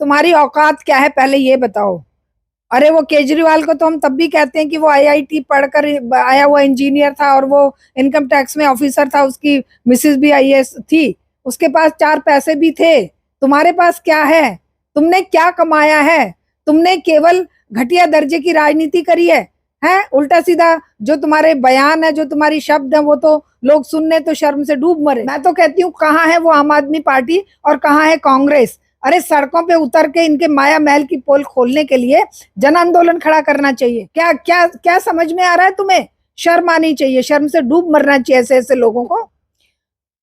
तुम्हारी औकात क्या है पहले ये बताओ। अरे वो केजरीवाल को तो हम तब भी कहते हैं कि वो आईआईटी पढ़कर आया हुआ इंजीनियर था और वो इनकम टैक्स में ऑफिसर था, उसकी मिसेज भी आईएएस थी, उसके पास चार पैसे भी थे। तुम्हारे पास क्या है? तुमने क्या कमाया है? तुमने केवल घटिया दर्जे की राजनीति करी है उल्टा सीधा। जो तुम्हारे बयान है, जो तुम्हारी शब्द है, वो तो लोग सुनने तो शर्म से डूब मरे। मैं तो कहती हूँ कहाँ है वो आम आदमी पार्टी और कहाँ है कांग्रेस? अरे सड़कों पे उतर के इनके माया महल की पोल खोलने के लिए जन आंदोलन खड़ा करना चाहिए। क्या क्या क्या समझ में आ रहा है तुम्हें? शर्म आनी चाहिए, शर्म से डूब मरना चाहिए ऐसे ऐसे लोगों को।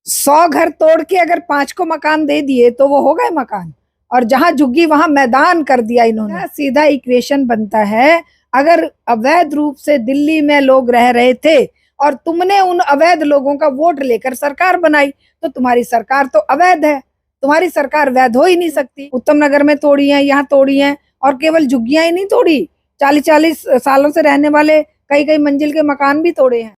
100 घर तोड़ के अगर 5 को मकान दे दिए तो वो हो गए मकान, और जहां झुग्गी वहां मैदान कर दिया इन्होंने। सीधा इक्वेशन बनता है, अगर अवैध रूप से दिल्ली में लोग रह रहे थे और तुमने उन अवैध लोगों का वोट लेकर सरकार बनाई, तो तुम्हारी सरकार तो अवैध है, तुम्हारी सरकार वैध हो ही नहीं सकती। उत्तम नगर में तोड़ी है, यहाँ तोड़ी है, और केवल झुग्गियां ही नहीं तोड़ी, 40-40 सालों से रहने वाले कई कई मंजिल के मकान भी तोड़े हैं।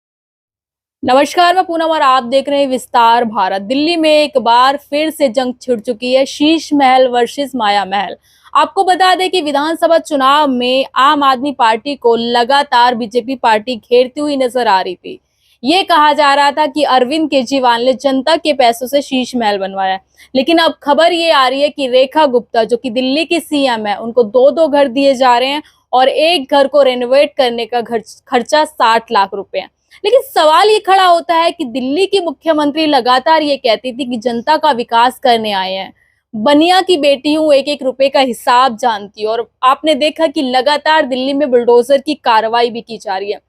नमस्कार, मैं पूनम और आप देख रहे हैं विस्तार भारत। दिल्ली में एक बार फिर से जंग छिड़ चुकी है, शीश महल वर्सेस माया महल। आपको बता दें कि विधानसभा चुनाव में आम आदमी पार्टी को लगातार बीजेपी पार्टी घेरती हुई नजर आ रही थी। ये कहा जा रहा था कि अरविंद केजरीवाल ने जनता के पैसों से शीश महल बनवाया, लेकिन अब खबर ये आ रही है कि रेखा गुप्ता, जो कि दिल्ली की सीएम है, उनको 2-2 घर दिए जा रहे हैं और एक घर को रेनोवेट करने का खर्चा 60 लाख रुपए है। लेकिन सवाल ये खड़ा होता है कि दिल्ली की मुख्यमंत्री लगातार ये कहती थी कि जनता का विकास करने आए हैं, बनिया की बेटी हूं, एक एक रुपए का हिसाब जानती हूं। और आपने देखा कि लगातार दिल्ली में बुलडोजर की कार्रवाई भी की जा रही है।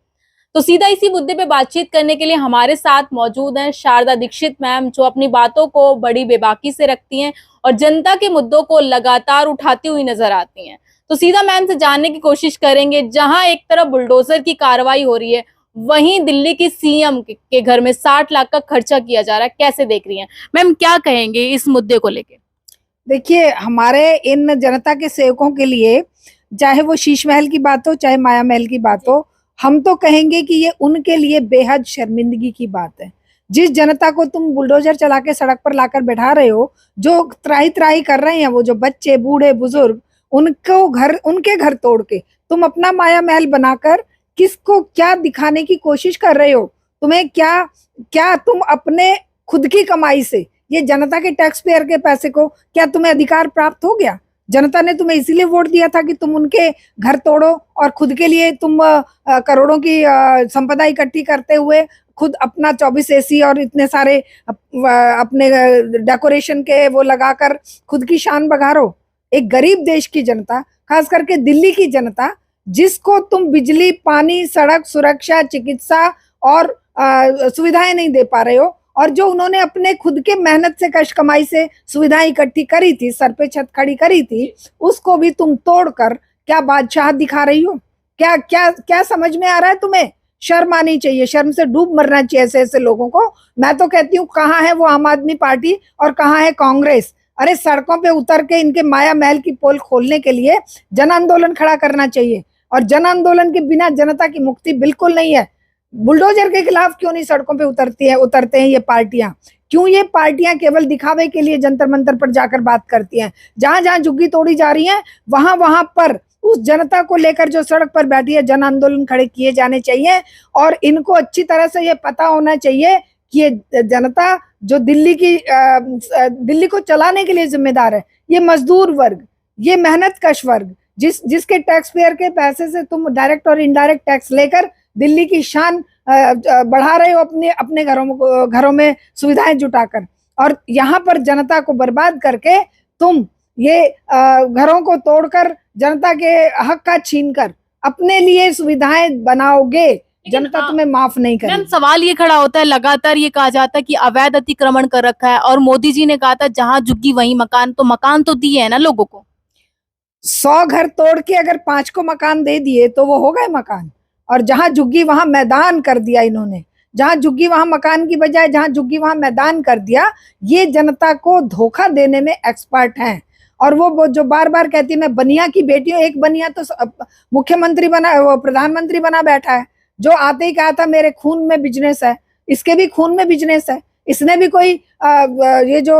तो सीधा इसी मुद्दे पे बातचीत करने के लिए हमारे साथ मौजूद हैं शारदा दीक्षित मैम, जो अपनी बातों को बड़ी बेबाकी से रखती हैं और जनता के मुद्दों को लगातार उठाती हुई नजर आती हैं। तो सीधा मैम से जानने की कोशिश करेंगे, जहां एक तरफ बुलडोजर की कार्रवाई हो रही है, वहीं दिल्ली की सीएम के घर में 60 लाख का खर्चा किया जा रहा है, कैसे देख रही हैं मैम? क्या कहेंगे इस मुद्दे को लेके? देखिए, हमारे इन जनता के सेवकों के लिए, चाहे वो शीश महल की बात हो चाहे माया महल की बात हो, हम तो कहेंगे कि ये उनके लिए बेहद शर्मिंदगी की बात है। जिस जनता को तुम बुलडोजर चला के सड़क पर लाकर बैठा रहे हो, जो त्राही त्राही कर रहे हैं, वो जो बच्चे बूढ़े बुजुर्ग, उनको घर, उनके घर तोड़ के तुम अपना माया महल बनाकर किसको क्या दिखाने की कोशिश कर रहे हो? तुम्हें क्या क्या तुम अपने खुद की कमाई से, ये जनता के टैक्स पेयर के पैसे को, क्या तुम्हें अधिकार प्राप्त हो गया? जनता ने तुम्हें इसीलिए वोट दिया था कि तुम उनके घर तोड़ो और खुद के लिए तुम करोड़ों की संपदा इकट्ठी करते हुए खुद अपना 24 एसी और इतने सारे अपने डेकोरेशन के वो लगाकर खुद की शान बघारो। एक गरीब देश की जनता, खास करके दिल्ली की जनता, जिसको तुम बिजली, पानी, सड़क, सुरक्षा, चिकित्सा और सुविधाएं नहीं दे पा रहे हो, और जो उन्होंने अपने खुद के मेहनत से, कष्ट कमाई से सुविधाएं इकट्ठी करी थी, सर पे छत खड़ी करी थी, उसको भी तुम तोड़कर क्या बादशाह दिखा रही हो? क्या क्या क्या समझ में आ रहा है तुम्हें? शर्म आनी चाहिए, शर्म से डूब मरना चाहिए ऐसे ऐसे लोगों को। मैं तो कहती हूँ कहाँ है वो आम आदमी पार्टी और कहाँ है कांग्रेस? अरे सड़कों पे उतर के इनके माया महल की पोल खोलने के लिए जन आंदोलन खड़ा करना चाहिए, और जन आंदोलन के बिना जनता की मुक्ति बिल्कुल नहीं है। बुलडोजर के खिलाफ क्यों नहीं सड़कों पे उतरते हैं ये पार्टियां? क्यों ये पार्टियां केवल दिखावे के लिए जंतर मंतर पर जाकर बात करती हैं? जहां जहां झुग्गी तोड़ी जा रही है, वहां वहां पर उस जनता को लेकर जो सड़क पर बैठी है, जन आंदोलन खड़े किए जाने चाहिए। और इनको अच्छी तरह से ये पता होना चाहिए कि ये जनता जो दिल्ली को चलाने के लिए जिम्मेदार है, ये मजदूर वर्ग, ये मेहनत कश वर्ग, जिसके टैक्स पेयर के पैसे से तुम डायरेक्ट और इनडायरेक्ट टैक्स लेकर दिल्ली की शान बढ़ा रहे हो, अपने अपने घरों में सुविधाएं जुटाकर, और यहाँ पर जनता को बर्बाद करके तुम ये घरों को तोड़कर जनता के हक का छीनकर अपने लिए सुविधाएं बनाओगे, जनता तुम्हें माफ नहीं करेगी। सवाल ये खड़ा होता है, लगातार ये कहा जाता है कि अवैध अतिक्रमण कर रखा है, और मोदी जी ने कहा था जहां झुग्गी वहीं मकान, तो मकान तो दिए है ना लोगों को। 100 घर तोड़ के अगर 5 को मकान दे दिए तो वो हो गए मकान, और जहां झुग्गी वहां मैदान कर दिया इन्होंने। जहां झुग्गी वहां मकान की बजाय जहां झुग्गी वहां मैदान कर दिया। ये जनता को धोखा देने में एक्सपर्ट हैं, और वो जो बार बार कहती है मैं बनिया की बेटी हूँ। एक बनिया तो मुख्यमंत्री बना, वो प्रधानमंत्री बना बैठा है, जो आते ही कहा था मेरे खून में बिजनेस है। इसके भी खून में बिजनेस है। इसने भी कोई ये जो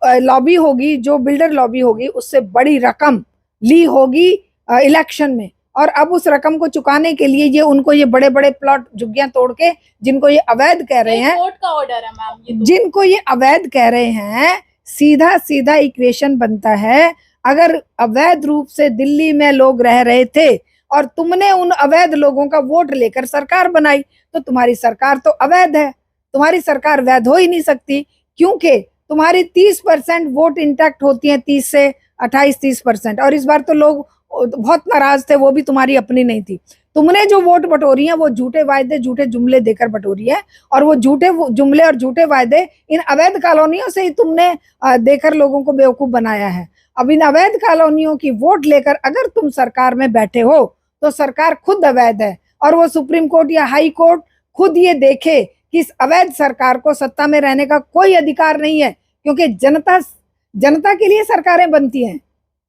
लॉबी होगी, जो बिल्डर लॉबी होगी, उससे बड़ी रकम ली होगी इलेक्शन में, और अब उस रकम को चुकाने के लिए ये उनको ये बड़े बड़े प्लॉट झुग्गियां तोड़ के, जिनको ये अवैध कह रहे हैं, कोर्ट का ऑर्डर है मैम, ये तो। जिनको ये अवैध कह रहे हैं, सीधा सीधा इक्वेशन बनता है। अगर अवैध रूप से दिल्ली में लोग रह रहे थे और तुमने उन अवैध लोगों का वोट लेकर सरकार बनाई, तो तुम्हारी सरकार तो अवैध है, तुम्हारी सरकार वैध हो ही नहीं सकती, क्योंकि तुम्हारी 30% वोट इंटैक्ट होती है, 30 से 28-30%। और इस बार तो लोग बहुत नाराज थे, वो भी तुम्हारी अपनी नहीं थी। तुमने जो वोट बटोरी है वो झूठे वायदे, झूठे जुमले देकर बटोरी है, और वो झूठे जुमले और झूठे वायदे इन अवैध कॉलोनियों से ही तुमने देकर लोगों को बेवकूफ बनाया है। अब इन अवैध कॉलोनियों की वोट लेकर अगर तुम सरकार में बैठे हो, तो सरकार खुद अवैध है, और वो सुप्रीम कोर्ट या हाई कोर्ट खुद ये देखे कि इस अवैध सरकार को सत्ता में रहने का कोई अधिकार नहीं है, क्योंकि जनता के लिए सरकारें बनती हैं,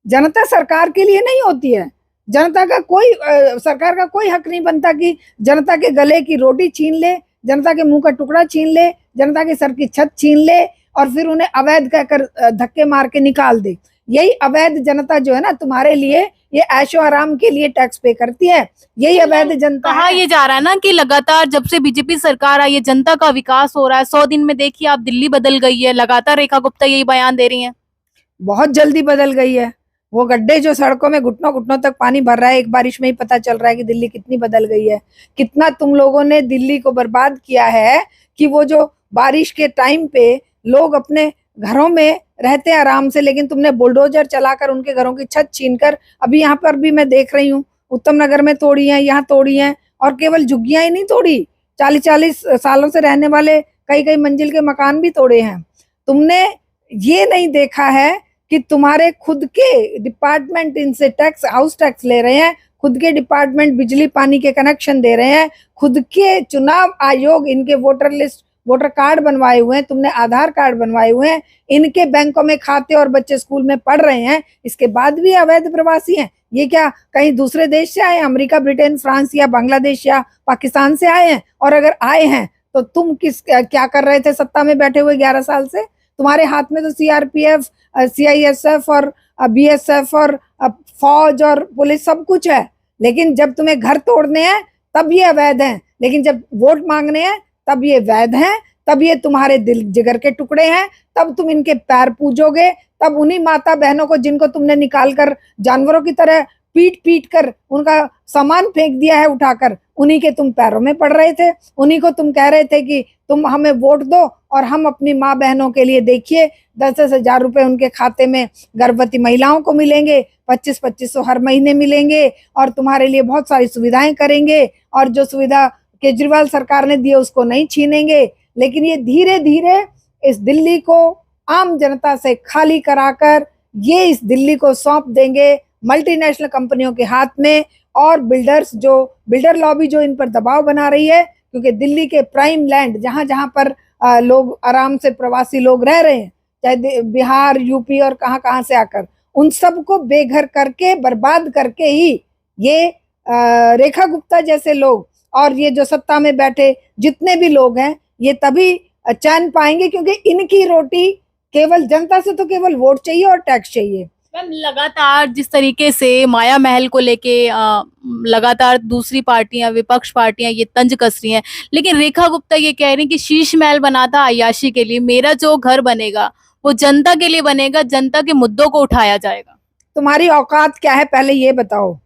जनता सरकार के लिए नहीं होती है। जनता का कोई सरकार का कोई हक नहीं बनता कि जनता के गले की रोटी छीन ले, जनता के मुंह का टुकड़ा छीन ले, जनता के सर की छत छीन ले, और फिर उन्हें अवैध कहकर धक्के मार के निकाल दे। यही अवैध जनता जो है ना, तुम्हारे लिए ये ऐशो आराम के लिए टैक्स पे करती है, यही अवैध जनता कहा ये जा रहा है ना कि लगातार जब से बीजेपी सरकार आई है जनता का विकास हो रहा है। 100 दिन में देखिए आप, दिल्ली बदल गई है, लगातार रेखा गुप्ता यही बयान दे रही हैं। बहुत जल्दी बदल गई है। वो गड्ढे जो सड़कों में घुटनों घुटनों तक पानी भर रहा है, एक बारिश में ही पता चल रहा है कि दिल्ली कितनी बदल गई है। कितना तुम लोगों ने दिल्ली को बर्बाद किया है कि वो जो बारिश के टाइम पे लोग अपने घरों में रहते हैं आराम से, लेकिन तुमने बुलडोजर चलाकर उनके घरों की छत छीनकर, अभी यहाँ पर भी मैं देख रही हूँ, उत्तम नगर में तोड़ी है, यहाँ तोड़ी है, और केवल झुग्गियां ही नहीं तोड़ी, 40-40 सालों से रहने वाले कई कई मंजिल के मकान भी तोड़े हैं। तुमने ये नहीं देखा है कि तुम्हारे खुद के डिपार्टमेंट इनसे टैक्स, हाउस टैक्स ले रहे हैं, खुद के डिपार्टमेंट बिजली पानी के कनेक्शन दे रहे हैं, खुद के चुनाव आयोग इनके वोटर लिस्ट, वोटर कार्ड बनवाए हुए हैं, तुमने आधार कार्ड बनवाए हुए हैं, इनके बैंकों में खाते और बच्चे स्कूल में पढ़ रहे हैं, इसके बाद भी अवैध प्रवासी हैं। ये क्या कहीं दूसरे देश से आए, अमेरिका, ब्रिटेन, फ्रांस या बांग्लादेश या पाकिस्तान से आए हैं? और अगर आए हैं तो तुम क्या कर रहे थे सत्ता में बैठे हुए 11 साल से? तुम्हारे हाथ में तो सीआरपीएफ, सीआईएसएफ और बीएसएफ और फौज और पुलिस सब कुछ है, लेकिन जब तुम्हें घर तोड़ने हैं तब ये अवैध हैं, लेकिन जब वोट मांगने हैं तब ये वैध हैं, तब ये तुम्हारे दिल जिगर के टुकड़े हैं, तब तुम इनके पैर पूजोगे, तब उन्हीं माता बहनों को जिनको तुमने निकाल कर जानवरों की तरह पीट पीट कर उनका सामान फेंक दिया है उठाकर, उन्हीं के तुम पैरों में पड़ रहे थे, उन्हीं को तुम कह रहे थे कि तुम हमें वोट दो और हम अपनी माँ बहनों के लिए, देखिए 10-10 हजार रुपए उनके खाते में गर्भवती महिलाओं को मिलेंगे, 2500 हर महीने मिलेंगे, और तुम्हारे लिए बहुत सारी सुविधाएं करेंगे, और जो सुविधा केजरीवाल सरकार ने दी उसको नहीं छीनेंगे। लेकिन ये धीरे धीरे इस दिल्ली को आम जनता से खाली कराकर ये इस दिल्ली को सौंप देंगे मल्टीनेशनल कंपनियों के हाथ में, और बिल्डर लॉबी जो इन पर दबाव बना रही है, क्योंकि दिल्ली के प्राइम लैंड जहां जहां पर लोग आराम से प्रवासी लोग रह रहे हैं, चाहे बिहार, यूपी और कहां कहां से आकर, उन सबको बेघर करके, बर्बाद करके ही ये रेखा गुप्ता जैसे लोग और ये जो सत्ता में बैठे जितने भी लोग हैं, ये तभी चैन पाएंगे, क्योंकि इनकी रोटी केवल जनता से तो केवल वोट चाहिए और टैक्स चाहिए। मैम लगातार जिस तरीके से माया महल को लेके लगातार दूसरी पार्टियां, विपक्ष पार्टियां ये तंज कस रही हैं, लेकिन रेखा गुप्ता ये कह रही हैं कि शीश महल बना था अय्याशी के लिए, मेरा जो घर बनेगा वो जनता के लिए बनेगा, जनता के मुद्दों को उठाया जाएगा। तुम्हारी औकात क्या है पहले ये बताओ।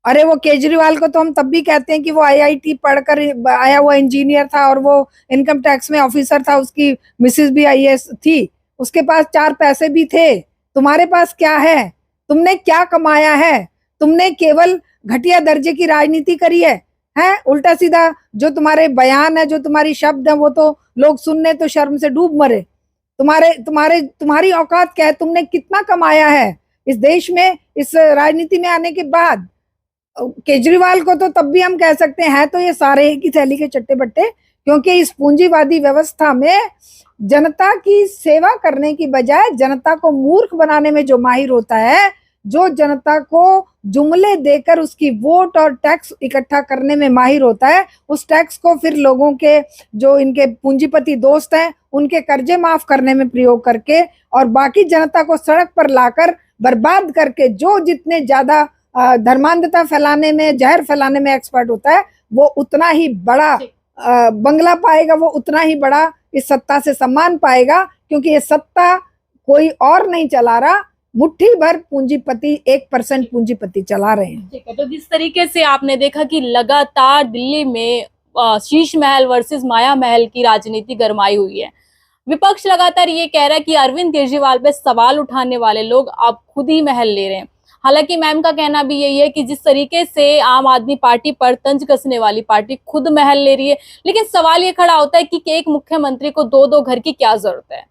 अरे वो केजरीवाल को तो हम तब भी कहते हैं कि वो आईआईटी पढ़कर आया हुआ इंजीनियर था, और वो इनकम टैक्स में ऑफिसर था, उसकी मिसेस भी आईएएस थी, उसके पास 4 पैसे भी थे। तुम्हारे पास क्या है? तुमने क्या कमाया है? तुमने केवल घटिया दर्जे की राजनीति करी है, हैं? उल्टा सीधा जो तुम्हारे बयान है, जो तुम्हारी शब्द है, वो तो लोग सुनने तो शर्म से डूब मरे। तुम्हारी औकात क्या है? तुमने कितना कमाया है इस देश में, इस राजनीति में आने के बाद? केजरीवाल को तो तब भी हम कह सकते हैं तो ये सारे एक ही थैली के चट्टे बट्टे, क्योंकि इस पूंजीवादी व्यवस्था में जनता की सेवा करने की बजाय जनता को मूर्ख बनाने में जो माहिर होता है, जो जनता को जुमले देकर उसकी वोट और टैक्स इकट्ठा करने में माहिर होता है, उस टैक्स को फिर लोगों के जो इनके पूंजीपति दोस्त हैं उनके कर्जे माफ करने में प्रयोग करके और बाकी जनता को सड़क पर लाकर बर्बाद करके जो जितने ज्यादा धर्मांधता फैलाने में, जहर फैलाने में एक्सपर्ट होता है, वो उतना ही बड़ा बंगला पाएगा, वो उतना ही बड़ा इस सत्ता से सम्मान पाएगा, क्योंकि ये सत्ता कोई और नहीं चला रहा, मुट्ठी भर पूंजीपति 1% पूंजीपति चला रहे हैं। ठीक है, तो जिस तरीके से आपने देखा कि लगातार दिल्ली में शीश महल वर्सेस माया महल की राजनीति गरमाई हुई है। विपक्ष लगातार ये कह रहा है कि अरविंद केजरीवाल पे सवाल उठाने वाले लोग अब खुद ही महल ले रहे हैं। हालांकि मैम का कहना भी यही है कि जिस तरीके से आम आदमी पार्टी पर तंज कसने वाली पार्टी खुद महल ले रही है, लेकिन सवाल ये खड़ा होता है कि एक मुख्यमंत्री को दो घर की क्या जरूरत है।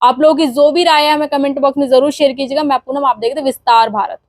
आप लोगों की जो भी राय है हमें कमेंट बॉक्स में जरूर शेयर कीजिएगा। मैं पूनम, आप देखते हैं विस्तार भारत।